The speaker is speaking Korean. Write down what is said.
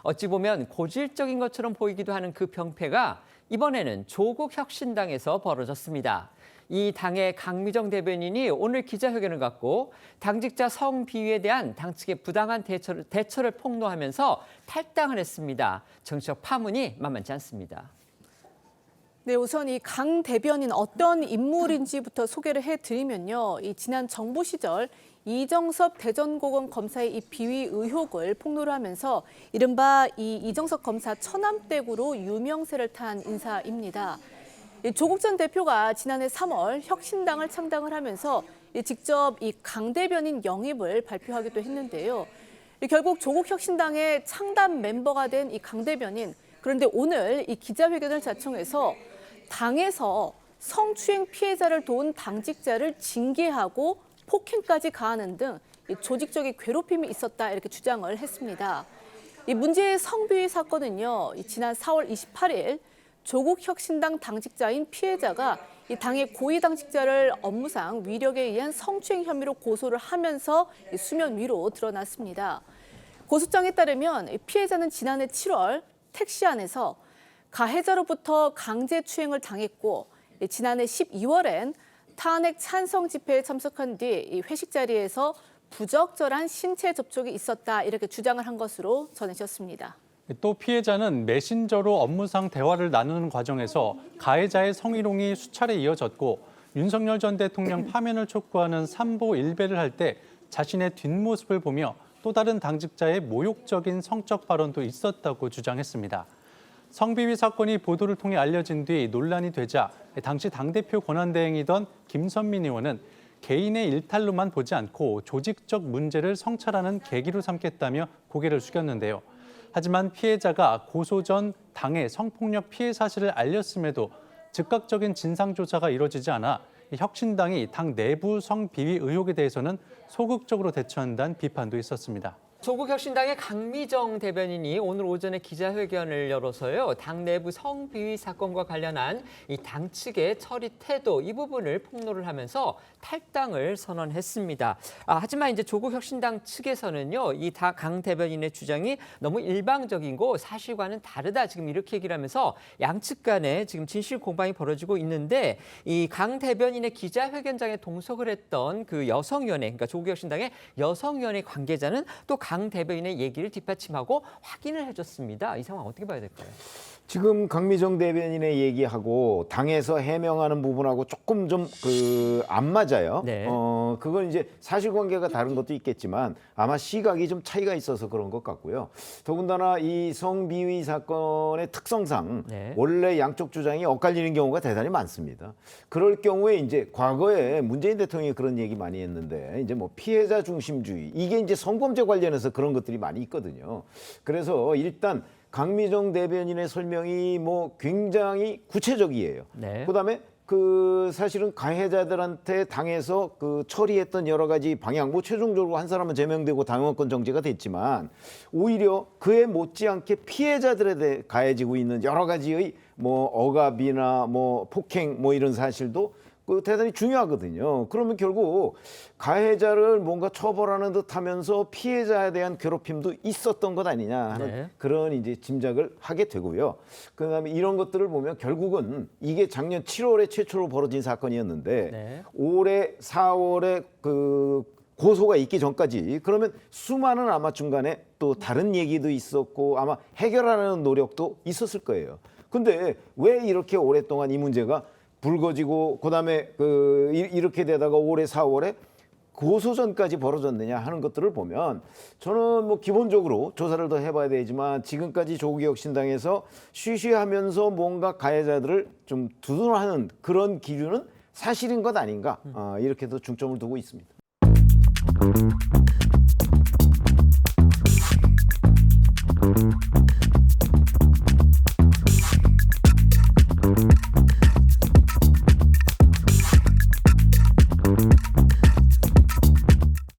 어찌 보면 고질적인 것처럼 보이기도 하는 그 병폐가 이번에는 조국 혁신당에서 벌어졌습니다. 이 당의 강미정 대변인이 오늘 기자회견을 갖고 당직자 성비위에 대한 당 측의 부당한 대처를 폭로하면서 탈당을 했습니다. 정치적 파문이 만만치 않습니다. 네, 우선 이 강 대변인 어떤 인물인지부터 소개를 해드리면요. 이 지난 정부 시절 이정섭 대전고검 검사의 이 비위 의혹을 폭로를 하면서 이른바 이 이정섭 검사 처남댁으로 유명세를 탄 인사입니다. 조국 전 대표가 지난해 3월 혁신당을 창당을 하면서 직접 이 강 대변인 영입을 발표하기도 했는데요. 결국 조국 혁신당의 창단 멤버가 된 이 강 대변인, 그런데 오늘 이 기자회견을 자청해서 당에서 성추행 피해자를 도운 당직자를 징계하고 폭행까지 가하는 등 조직적인 괴롭힘이 있었다 이렇게 주장을 했습니다. 이 문제의 성비위 사건은요, 지난 4월 28일 조국 혁신당 당직자인 피해자가 이 당의 고위 당직자를 업무상 위력에 의한 성추행 혐의로 고소를 하면서 수면 위로 드러났습니다. 고소장에 따르면 피해자는 지난해 7월 택시 안에서 가해자로부터 강제추행을 당했고 지난해 12월엔 탄핵 찬성 집회에 참석한 뒤 회식 자리에서 부적절한 신체 접촉이 있었다 이렇게 주장을 한 것으로 전해졌습니다. 또 피해자는 메신저로 업무상 대화를 나누는 과정에서 가해자의 성희롱이 수차례 이어졌고 윤석열 전 대통령 파면을 촉구하는 삼보 일배를 할 때 자신의 뒷모습을 보며 또 다른 당직자의 모욕적인 성적 발언도 있었다고 주장했습니다. 성비위 사건이 보도를 통해 알려진 뒤 논란이 되자 당시 당대표 권한대행이던 김선민 의원은 개인의 일탈로만 보지 않고 조직적 문제를 성찰하는 계기로 삼겠다며 고개를 숙였는데요. 하지만 피해자가 고소 전 당의 성폭력 피해 사실을 알렸음에도 즉각적인 진상조사가 이루어지지 않아 혁신당이 당 내부 성비위 의혹에 대해서는 소극적으로 대처한다는 비판도 있었습니다. 조국 혁신당의 강미정 대변인이 오늘 오전에 기자회견을 열어서요. 당 내부 성비위 사건과 관련한 이 당 측의 처리 태도 이 부분을 폭로를 하면서 탈당을 선언했습니다. 하지만 이제 조국 혁신당 측에서는요. 이 강 대변인의 주장이 너무 일방적이고 사실과는 다르다 지금 이렇게 얘기를 하면서 양측 간에 지금 진실 공방이 벌어지고 있는데 이 강 대변인의 기자회견장에 동석을 했던 그 여성위원회, 그러니까 조국 혁신당의 여성위원회 관계자는 또 강 대변인의 얘기를 뒷받침하고 확인을 해줬습니다. 이 상황 어떻게 봐야 될까요? 지금 강미정 대변인의 얘기하고 당에서 해명하는 부분하고 조금 좀 안 맞아요. 네. 그건 이제 사실관계가 다른 것도 있겠지만 아마 시각이 좀 차이가 있어서 그런 것 같고요. 더군다나 이 성비위 사건의 특성상 네. 원래 양쪽 주장이 엇갈리는 경우가 대단히 많습니다. 그럴 경우에 이제 과거에 문재인 대통령이 그런 얘기 많이 했는데 이제 뭐 피해자 중심주의 이게 이제 성범죄 관련해서 그런 것들이 많이 있거든요. 그래서 일단 강미정 대변인의 설명이 뭐 굉장히 구체적이에요. 네. 그다음에 사실은 가해자들한테 당해서 처리했던 여러 가지 방향, 뭐 최종적으로 한 사람은 제명되고 당원권 정지가 됐지만 오히려 그에 못지않게 피해자들에 대해 가해지고 있는 여러 가지의 뭐 억압이나 뭐 폭행 뭐 이런 사실도 대단히 중요하거든요. 그러면 결국 가해자를 뭔가 처벌하는 듯 하면서 피해자에 대한 괴롭힘도 있었던 것 아니냐 하는 네. 그런 이제 짐작을 하게 되고요. 그다음에 이런 것들을 보면 결국은 이게 작년 7월에 최초로 벌어진 사건이었는데 네. 올해 4월에 고소가 있기 전까지 그러면 수많은 아마 중간에 또 다른 얘기도 있었고 아마 해결하는 노력도 있었을 거예요. 근데 왜 이렇게 오랫동안 이 문제가 불거지고 그다음에 이렇게 되다가 올해 4월에 고소전까지 벌어졌느냐 하는 것들을 보면 저는 뭐 기본적으로 조사를 더 해봐야 되지만 지금까지 조국 혁신당에서 쉬쉬하면서 뭔가 가해자들을 좀 두둔하는 그런 기류는 사실인 것 아닌가 이렇게도 중점을 두고 있습니다.